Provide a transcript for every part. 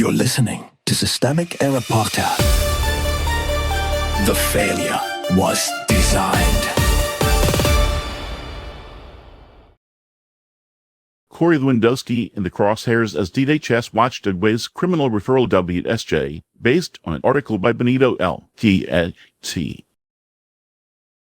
You're listening to Systemic Error Podcast. The failure was designed. Corey Lewandowski in the crosshairs as DHS watchdog with criminal referral WSJ, based on an article by Benito L. T.A.T.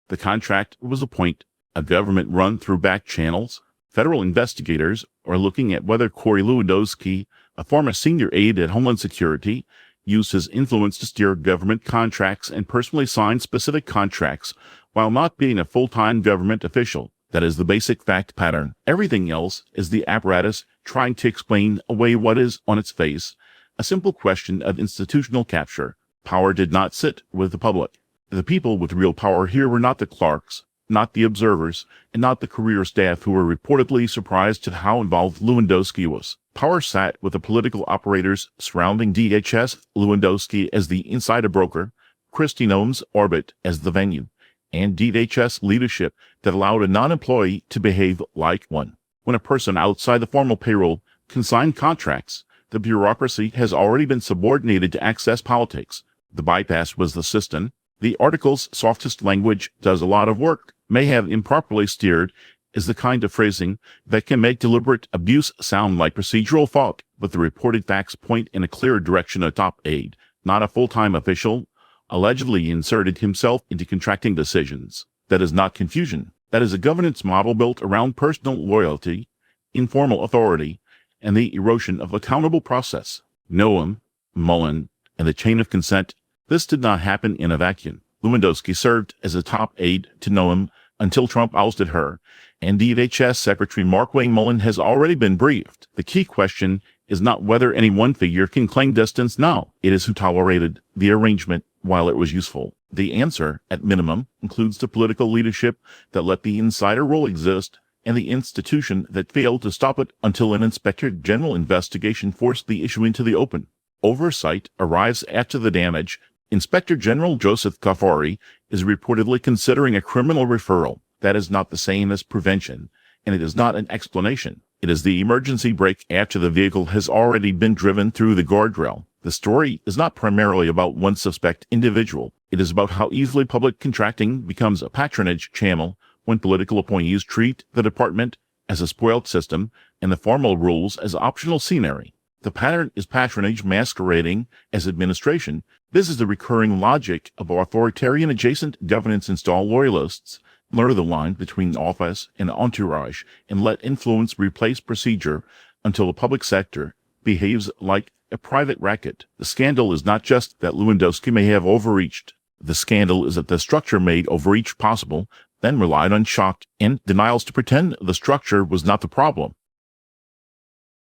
The contract was a point a government run through back channels. Federal investigators are looking at whether Corey Lewandowski, a former senior aide at Homeland Security, used his influence to steer government contracts and personally sign specific contracts while not being a full-time government official. That is the basic fact pattern. Everything else is the apparatus trying to explain away what is on its face, a simple question of institutional capture. Power did not sit with the public. The people with real power here were not the clerks, not the observers, and not the career staff who were reportedly surprised at how involved Lewandowski was. Power sat with the political operators surrounding DHS, Lewandowski as the insider broker, Kristi Noem's orbit as the venue, and DHS leadership that allowed a non-employee to behave like one. When a person outside the formal payroll can sign contracts, the bureaucracy has already been subordinated to access politics. The bypass was the system. The article's softest language does a lot of work, may have improperly steered, is the kind of phrasing that can make deliberate abuse sound like procedural fault, but the reported facts point in a clear direction. A top aide, not a full-time official, allegedly inserted himself into contracting decisions. That is not confusion. That is a governance model built around personal loyalty, informal authority, and the erosion of accountable process. Noem, Mullen, and the chain of consent. This did not happen in a vacuum. Lewandowski served as a top aide to Noem until Trump ousted her, and DHS Secretary Mark Wayne Mullen has already been briefed. The key question is not whether any one figure can claim distance now. It is who tolerated the arrangement while it was useful. The answer, at minimum, includes the political leadership that let the insider role exist and the institution that failed to stop it until an Inspector General investigation forced the issue into the open. Oversight arrives after the damage. Inspector General Joseph Kafari is reportedly considering a criminal referral. That is not the same as prevention, and it is not an explanation. It is the emergency brake after the vehicle has already been driven through the guardrail. The story is not primarily about one suspect individual. It is about how easily public contracting becomes a patronage channel when political appointees treat the department as a spoiled system and the formal rules as optional scenery. The pattern is patronage masquerading as administration. This is the recurring logic of authoritarian adjacent governance. Install loyalists, blur the line between office and entourage, and let influence replace procedure until the public sector behaves like a private racket. The scandal is not just that Lewandowski may have overreached. The scandal is that the structure made overreach possible, then relied on shock and denials to pretend the structure was not the problem.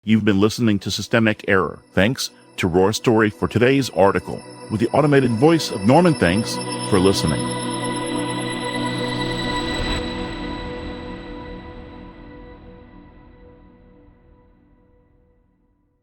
You've been listening to Systemic Error. Thanks to Raw Story for today's article, with the automated voice of Norman. Thanks for listening.